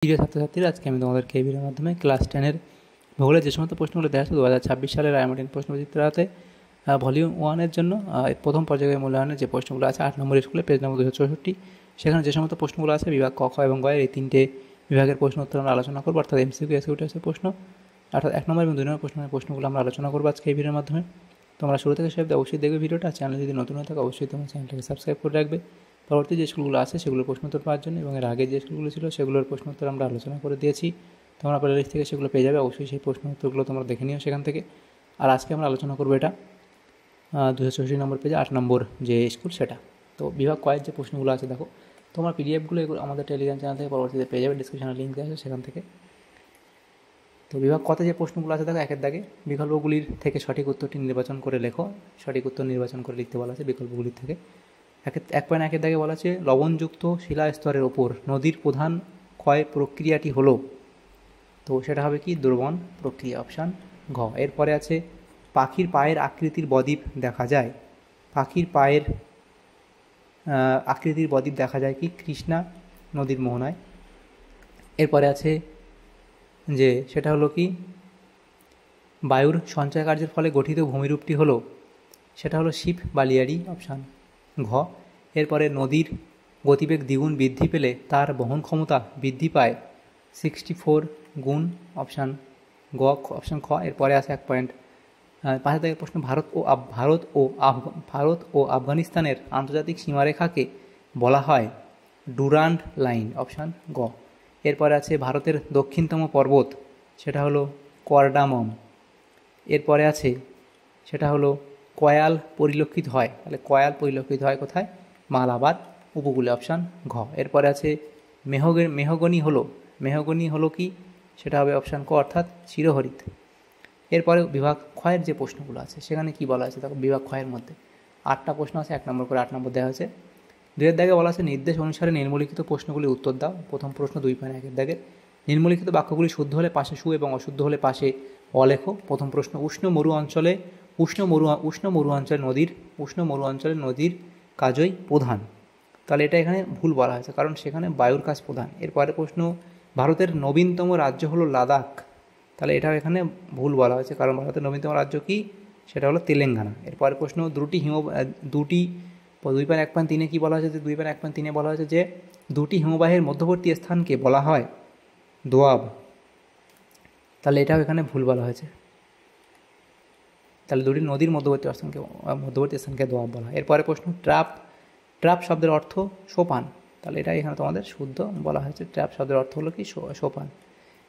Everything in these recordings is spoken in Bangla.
প্রিয় ছাত্রছাত্রীরা, আজকে আমি তোমাদেরকে এই ভিডিওর মাধ্যমে ক্লাস 10-এর ভূগোলের যে সমস্ত প্রশ্নগুলো দেওয়া আছে 2026 সালের রায়মার্টিন প্রশ্নবিচিত্রাতে ভলিউম 1-এর জন্য প্রথম পর্যায়ের মূল্যায়নের যে প্রশ্নগুলো আছে 8 নম্বর স্কুলে পেজ নম্বর 264, সেখানে যে সমস্ত প্রশ্নগুলো আছে বিভাগ ক, খ এবং গ এর এই তিনটে বিভাগের প্রশ্ন উত্তর আমরা আলোচনা করবো, অর্থাৎ এমসিকিউ, এসকিউ টাইপের প্রশ্ন, অর্থাৎ 1 নম্বর এবং 2 নম্বর প্রশ্নগুলো আমরা আলোচনা করবো আজকে এই ভিডিওর মাধ্যমে। তোমরা শুরু থেকে শেষ অবশ্যই দেখবে ভিডিওটা। চ্যানেল যদি নতুন হয়ে থাকে অবশ্যই তোমার চ্যানেলটাকে সাবস্ক্রাইব করে রাখবে পরবর্তী যে স্কুলগুলো আছে সেগুলোর প্রশ্ন উত্তর পাওয়ার জন্য, এবং এর আগে যে স্কুলগুলো ছিল সেগুলোর প্রশ্ন উত্তর আমরা আলোচনা করে দিয়েছি। তোমরা প্লেলিস্ট থেকে সেগুলো পেয়ে যাবে, অবশ্যই সেই প্রশ্ন উত্তরগুলো তোমরা দেখে নিও সেখান থেকে। আর আজকে আমরা আলোচনা করবো এটা 264 নম্বর পেজে 8 নম্বর যে স্কুল সেটা। তো বিভাগ কয়ের যে প্রশ্নগুলো আছে দেখো, তোমার পিডিএফগুলো এগুলো আমাদের টেলিগ্রাম চ্যানেল থেকে পরবর্তীতে পেয়ে যাবে, ডিসক্রিপশনে লিঙ্ক দেওয়া আছে সেখান থেকে। তো বিভাগ কতে যে প্রশ্নগুলো আছে দেখো, একের দাগে বিকল্পগুলির থেকে সঠিক উত্তরটি নির্বাচন করে লেখো। সঠিক উত্তর নির্বাচন করে লিখতে বলা আছে বিকল্পগুলির থেকে। 1.1 দাগে বলা আছে লবণযুক্ত শিলাস্তরের ওপর নদীর প্রধান ক্ষয় প্রক্রিয়াটি হলো, তো সেটা হবে কি দ্রবণ প্রক্রিয়া, অপশান ঘ। এরপরে আছে পাখির পায়ের আকৃতির বদ্বীপ দেখা যায়। পাখির পায়ের আকৃতির বদ্বীপ দেখা যায় কি কৃষ্ণা নদীর মোহনায়। এরপরে আছে যে সেটা হলো কি বায়ুর সঞ্চয় কার্যের ফলে গঠিত ভূমিরূপটি হলো, সেটা হলো শিব বালিয়াড়ি, অপশান ঘ। এরপরে নদীর গতিবেগ দ্বিগুণ বৃদ্ধি পেলে তার বহন ক্ষমতা বৃদ্ধি পায় 64 গুণ, অপশান গ, অপশান খ। এরপরে আছে 1.5 থেকে প্রশ্ন ভারত ও আফগানিস্তানের আন্তর্জাতিক সীমারেখাকে বলা হয় ডুরান্ড লাইন, অপশান গ। এরপরে আছে ভারতের দক্ষিণতম পর্বত, সেটা হলো করডামম। এরপরে আছে সেটা হলো কয়াল পরিলক্ষিত হয়, তাহলে কয়াল পরিলক্ষিত হয় কোথায়? মালাবার উপকূলে, অপশান ঘ। এরপরে আছে মেহগনি হলো কি, সেটা হবে অপশান ক, অর্থাৎ চিরহরিত। এরপরে বিভাগ ক্ষয়ের যে প্রশ্নগুলো আছে সেখানে কি বলা আছে দেখো, বিভাগ ক্ষয়ের মধ্যে 8টা প্রশ্ন আছে, 1 নম্বর করে 8 নম্বর দেওয়া আছে। 2-এর দাগে বলা আছে নির্দেশ অনুসারে নিম্নলিখিত প্রশ্নগুলি উত্তর দাও। প্রথম প্রশ্ন 2.1-এর দাগে নিম্নলিখিত বাক্যগুলি শুদ্ধ হলে পাশে সু এবং অশুদ্ধ হলে পাশে অ লেখো। প্রথম প্রশ্ন উষ্ণ মরু অঞ্চলে নদীর কাজই প্রধান, তাহলে এটা এখানে ভুল বলা হয়েছে, কারণ সেখানে বায়ুর কাজ প্রধান। এরপরে প্রশ্ন ভারতের নবীনতম রাজ্য হলো লাদাখ, তাহলে এটাও এখানে ভুল বলা হয়েছে, কারণ ভারতের নবীনতম রাজ্য কি, সেটা হলো তেলেঙ্গানা। এরপরে প্রশ্ন 2.1.3-এ কী বলা হয়েছে? 2.1.3-এ বলা হয়েছে যে 2টি হিমবাহের মধ্যবর্তী স্থানকে বলা হয় দোয়াব, তাহলে এটাও এখানে ভুল বলা হয়েছে, তাহলে 2টি নদীর মধ্যবর্তী স্থানকে দোয়াব বলা হয়। এরপরে প্রশ্ন ট্র্যাপ শব্দের অর্থ সোপান, তাহলে এটা এখানে তোমাদের শুদ্ধ বলা হয়েছে, ট্র্যাপ শব্দের অর্থ হলো কি সোপান।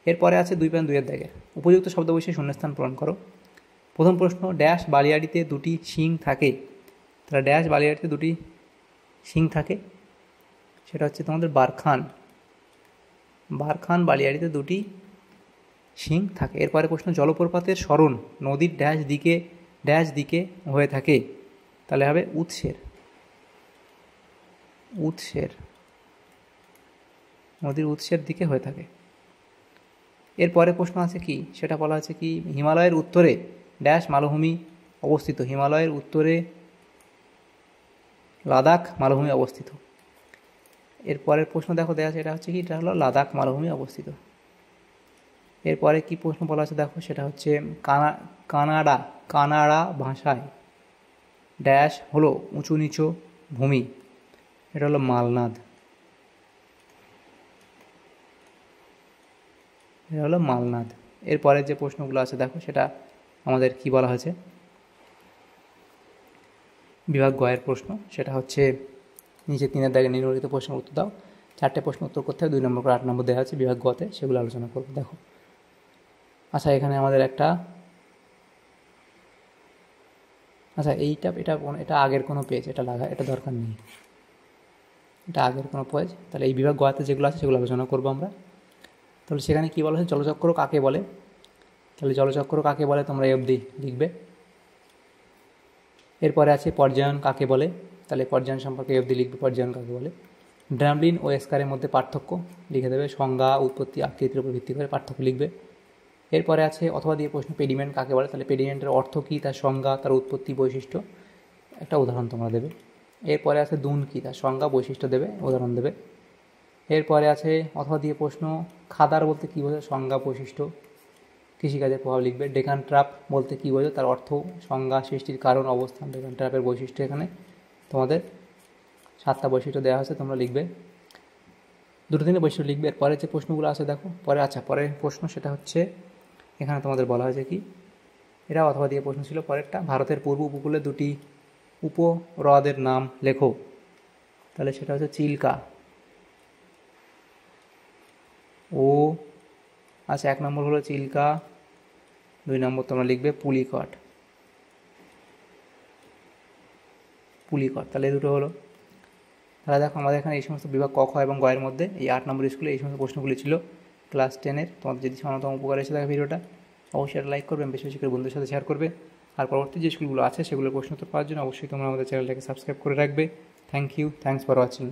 এরপরে আছে 2.2-এর দাগে উপযুক্ত শব্দ বসিয়ে শূন্যস্থান পূরণ করো। প্রথম প্রশ্ন ড্যাশ বালিয়াড়িতে 2টি শিং থাকে, তাহলে ড্যাশ বালিয়াড়িতে 2টি শিং থাকে, সেটা হচ্ছে তোমাদের বারখান বালিয়াড়িতে 2টি শিং থাকে। এরপরে প্রশ্ন জলপ্রপাতের সরণ নদীর ড্যাশ দিকে হয়ে থাকে, তাহলে হবে নদীর উৎসের দিকে হয়ে থাকে। এরপরে প্রশ্ন আছে কি, সেটা বলা আছে কি হিমালয়ের উত্তরে ড্যাশ মালভূমি অবস্থিত, হিমালয়ের উত্তরে লাদাখ মালভূমি অবস্থিত। এরপরের প্রশ্ন দেখো দেওয়া আছে, এটা হচ্ছে কি, এটা হলো লাদাখ মালভূমি অবস্থিত। এরপরে কি প্রশ্ন বলা আছে দেখো, সেটা হচ্ছে কানাড়া ভাষায় ড্যাশ হলো উঁচু নিচু ভূমি, এটা হলো মালনাদ, এরপরে যে প্রশ্নগুলো আছে দেখো, সেটা আমাদের কি বলা হয়েছে বিভাগ গয়ের প্রশ্ন, সেটা হচ্ছে নিচে 3-এর দাগে নির্ধারিত প্রশ্নের উত্তর দাও। 4টে প্রশ্ন উত্তর করতে হবে, 2 নম্বর করে 8 নম্বর দেওয়া আছে বিভাগ গতে, সেগুলো আলোচনা করবো দেখো। আচ্ছা, এখানে আমাদের এটা আগের কোনো পেজ, এটা দরকার নেই, এটা আগের কোনো পেজ। তাহলে এই বিভাগ গতে যেগুলো আছে সেগুলো আলোচনা করবো আমরা। তাহলে সেখানে কী বলা হয়েছে, জলচক্র কাকে বলে, তাহলে জলচক্র কাকে বলে তোমরা এই অবধি লিখবে। এরপরে আছে পর্যায়ন কাকে বলে, তাহলে পর্যায়ন সম্পর্কে এই অবধি লিখবে, পর্যায়ন কাকে বলে। ড্রামলিন ও এস্কারের মধ্যে পার্থক্য লিখে দেবে, সংজ্ঞা উৎপত্তি আকৃতির উপর ভিত্তি করে পার্থক্য লিখবে। এরপরে আছে অথবা দিয়ে প্রশ্ন পেডিমেন্ট কাকে বলে, তাহলে পেডিমেন্টের অর্থ কী, তার সংজ্ঞা, তার উৎপত্তি বৈশিষ্ট্য, একটা উদাহরণ তোমরা দেবে। এরপরে আছে দুন কী, তার সংজ্ঞা বৈশিষ্ট্য দেবে, উদাহরণ দেবে। এরপরে আছে অথবা দিয়ে প্রশ্ন, খাদার বলতে কী বোঝো, সংজ্ঞা বৈশিষ্ট্য, কৃষিকাজের প্রভাব লিখবে। ডেকান ট্রাপ বলতে কী বোঝো, তার অর্থ, সংজ্ঞা, সৃষ্টির কারণ, অবস্থান। ডেকান ট্রাপের বৈশিষ্ট্য এখানে তোমাদের 7টা বৈশিষ্ট্য দেওয়া আছে, তোমরা লিখবে, 2-3 বৈশিষ্ট্য লিখবে। এরপরে যে প্রশ্নগুলো আছে দেখো পরের প্রশ্ন, সেটা হচ্ছে এখানে তোমাদের বলা হয়েছে কি, এরা অথবা দিয়ে প্রশ্ন ছিল পরেরটা, ভারতের পূর্ব উপকূলে 2টি উপহ্রদের নাম লেখো। তাহলে সেটা হচ্ছে চিল্কা ও আচ্ছা, 1 নম্বর হলো চিল্কা, 2 নম্বর তোমরা লিখবে পুলিকট। তাহলে এই দুটো হলো। তাহলে দেখো আমাদের এখানে এই সমস্ত বিভাগ ক, খ এবং গ এর মধ্যে এই 8 নম্বর স্কুলে এই সমস্ত প্রশ্নগুলি ছিল ক্লাস 10-এর। তোমাদের যদি সামান্যতম উপকার এসে থাকে ভিডিওটা, অবশ্যই একটা লাইক করবে, বেশি বেশি করে বন্ধুদের সাথে শেয়ার করবে। আর পরবর্তী যে স্কুলগুলো আছে সেগুলোর প্রশ্ন উত্তর পাওয়ার জন্য অবশ্যই তোমরা আমাদের চ্যানেলটাকে সাবস্ক্রাইব করে রাখবে। Thank you, thanks for watching.